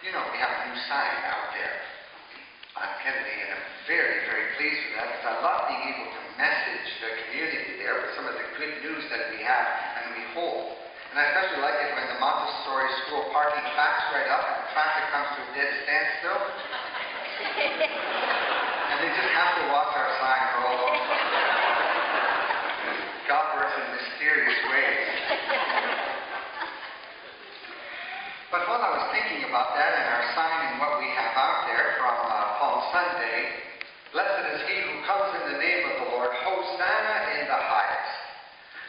You know, we have a new sign out there on Kennedy, and I'm very, very pleased with that because I love being able to message the community there with some of the good news that we have and we hold. And I especially like it when the Montessori school parking backs right up and the traffic comes to a dead standstill. And they just have to watch our sign roll over. God works in mysterious ways. But while I was thinking about that and our sign and what we have out there from Palm Sunday, blessed is he who comes in the name of the Lord, Hosanna in the highest.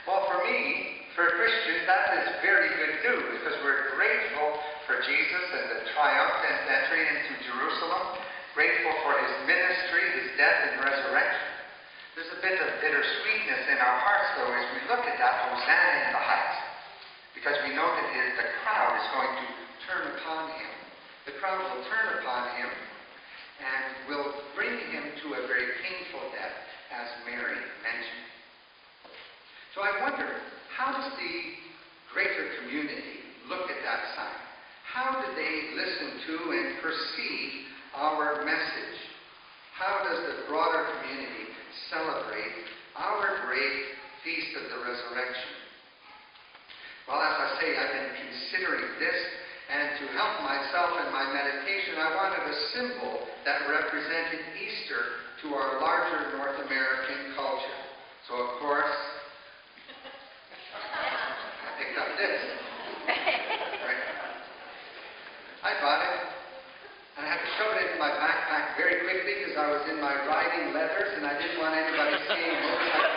Well, for me, for Christians, that is very good news because we're grateful for Jesus and the triumphant entry into Jerusalem, grateful for his ministry, his death and resurrection. There's a bit of bittersweetness in our hearts, though, as we look at that Hosanna in the highest. Because we know that the crowd is going to turn upon him. The crowd will turn upon him and will bring him to a very painful death, as Mary mentioned. So I wonder, how does the greater community look at that sign? How do they listen to and perceive our message? How does the broader community celebrate our great feast of the resurrection? Well, as I say, I've been considering this, and to help myself in my meditation, I wanted a symbol that represented Easter to our larger North American culture. So, of course, I picked up this. Right? I bought it, and I had to shove it into my backpack very quickly because I was in my riding leathers, and I didn't want anybody seeing motorcycle.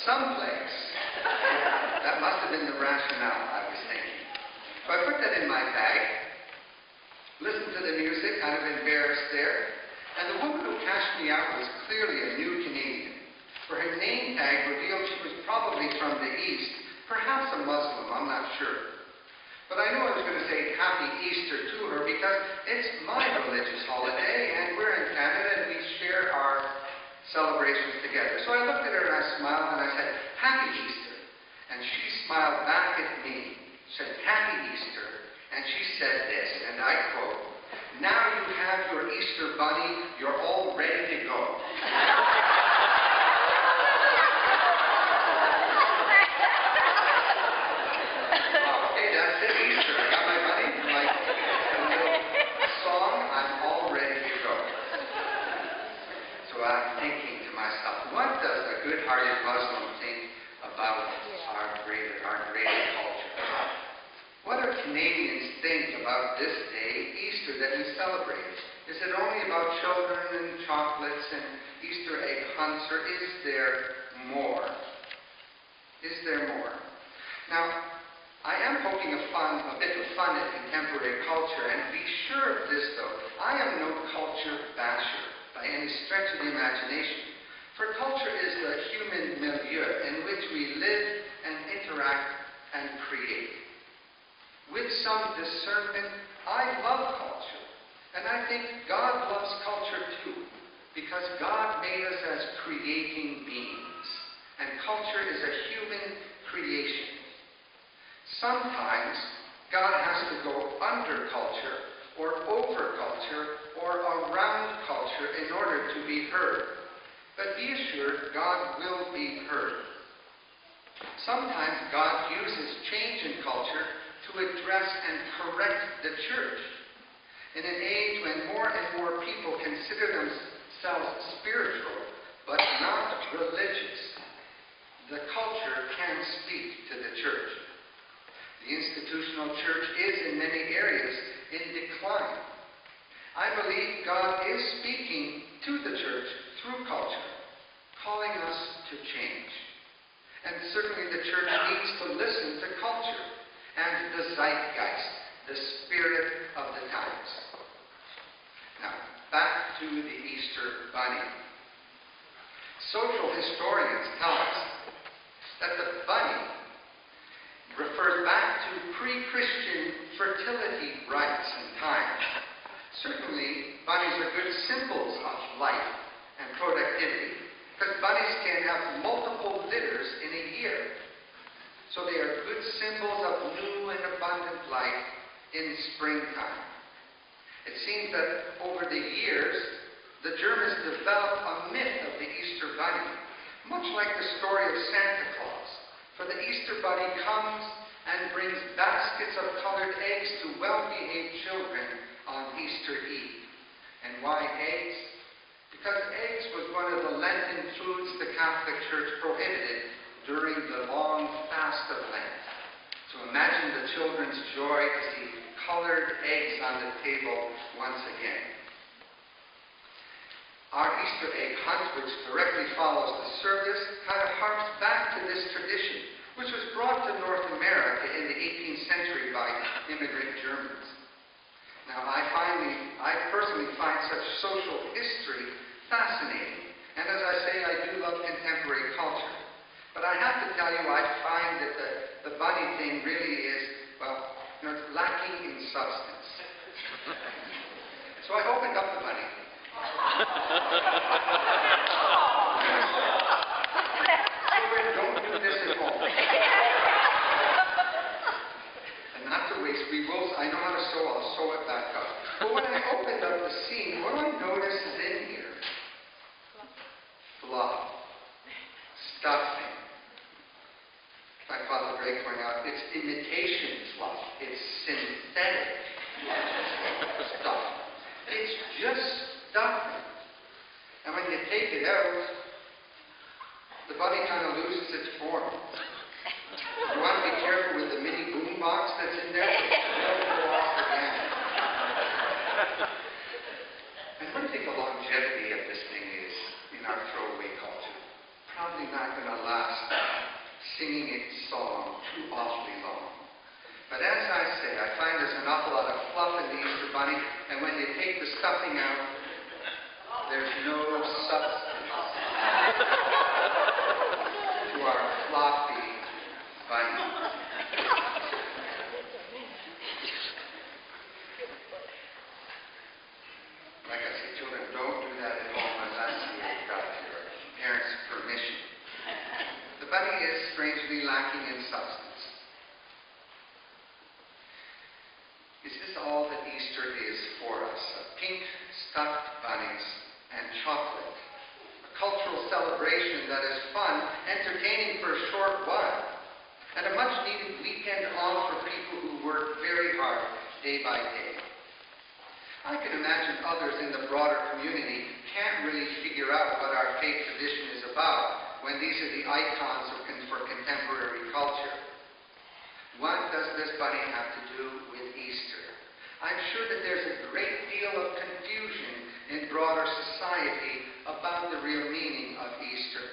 Someplace. That must have been the rationale, I was thinking. So I put that in my bag, listened to the music, kind of embarrassed there, and the woman who cashed me out was clearly a new Canadian. For her name tag revealed she was probably from the East, perhaps a Muslim, I'm not sure. But I knew I was going to say Happy Easter to her because it's my religious holiday, and we're in Canada and we share our celebrations together. So I looked at her and I smiled and I said, Happy Easter. And she smiled back at me, said, Happy Easter. And she said this, and I quote, now you have your Easter bunny, you're all ready to go. Okay, that's it, Easter. I got my bunny, my little song, I'm all ready to go. So I'm thinking to myself, what does a good-hearted Muslim think about our greater culture? What do Canadians think about this day, Easter, that we celebrate? Is it only about children and chocolates and Easter egg hunts, or is there more? Is there more? Now, I am poking a bit of fun at contemporary culture, and be sure of this, though, I am no culture basher by any stretch of the imagination. For culture is the human milieu in which we live and interact and create. With some discernment, I love culture. And I think God loves culture too, because God made us as creating beings. And culture is a human creation. Sometimes God has to go under culture, or over culture, or around culture in order to be heard. But be assured, God will be heard. Sometimes God uses change in culture to address and correct the church. In an age when more and more people consider themselves spiritual, but not religious, the culture can speak to the church. The institutional church is, in many areas, in decline. I believe God is speaking to the church through culture, calling us to change. certainly the church needs to listen to culture and the zeitgeist, the spirit of the times. Now, back to the Easter Bunny. Social historians tell us that the bunny refers back to pre-Christian fertility rites and times. Certainly, bunnies are good symbols of life and productivity, because bunnies can have multiple litters in a year. So they are good symbols of new and abundant life in springtime. It seems that over the years, the Germans developed a myth of the Easter Bunny, much like the story of Santa Claus. For the Easter Bunny comes and brings baskets of colored eggs to well-behaved children on Easter Eve. And why eggs? Because eggs was one of the Lenten foods the Catholic Church prohibited during the long fast of Lent. So imagine the children's joy to see colored eggs on the table once again. Our Easter egg hunt, which directly follows the service, kind of harks back to this tradition, which was brought to North America in the 18th century by immigrant Germans. Now, I personally find such social history fascinating. And as I say, I do love contemporary culture. But I have to tell you, I find that the bunny thing really is, well, it's lacking in substance. So I opened up the bunny. Children, don't do this at home. And not to waste, I know how to sew, I'll sew it back up. But when I opened up the seam, what do I notice is in here? Fluff. Stuffing. My Father Greg pointed out, it's imitation fluff. It's synthetic stuff. It's just stuffing. And when you take it out, the bunny kind of loses its form. You want to be careful with the mini boom box that's in there. It'll go off again. And what do you think the longevity of this thing is in our throwaway culture? Probably not going to last singing its song too awfully long. But as I say, I find there's an awful lot of fluff in the Easter Bunny, and when you take the stuffing out, there's no substance to our floppy bunny. Like I say, children, don't do that at home unless you've got your parents' permission. The bunny is strangely lacking in substance. Is this all that Easter is for us? Pink stuffed bunnies and chocolate. A cultural celebration that is fun, entertaining for a short while, and a much-needed weekend off for people who work very hard day by day. I can imagine others in the broader community can't really figure out what our faith tradition is about when these are the icons for contemporary culture. What does this bunny have to do with Easter? I'm sure that there's a great deal of confusion in broader society about the real meaning of Easter.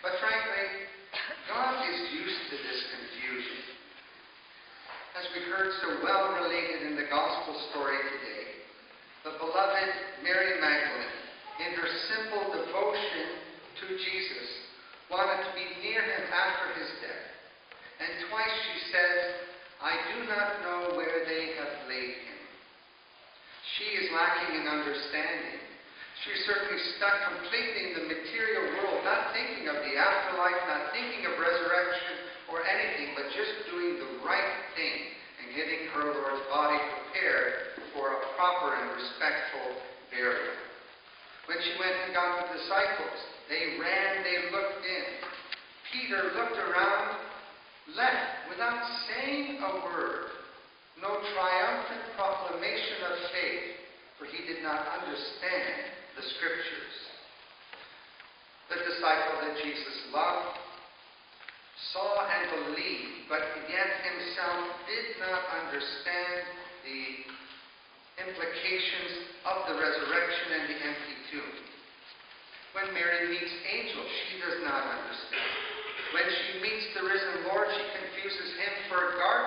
But frankly, God is used to this confusion. As we heard so well related in the gospel story today, the beloved Mary Magdalene, in her simple devotion to Jesus, wanted to be near him after his death. And twice she says, I do not know where they have laid him. She is lacking in understanding. She's certainly stuck completely in the material world, not thinking of the afterlife, not thinking of resurrection or anything, but just doing the right thing and getting her Lord's body prepared for a proper and respectful burial. When she went and got the disciples, they ran, they looked in. Peter looked around, left without saying a word. No triumphant proclamation of faith, for he did not understand the Scriptures. The disciple that Jesus loved saw and believed, but yet himself did not understand the implications of the resurrection and the empty tomb. When Mary meets angels, she does not understand. When she meets the risen Lord, she confuses him for a gardener.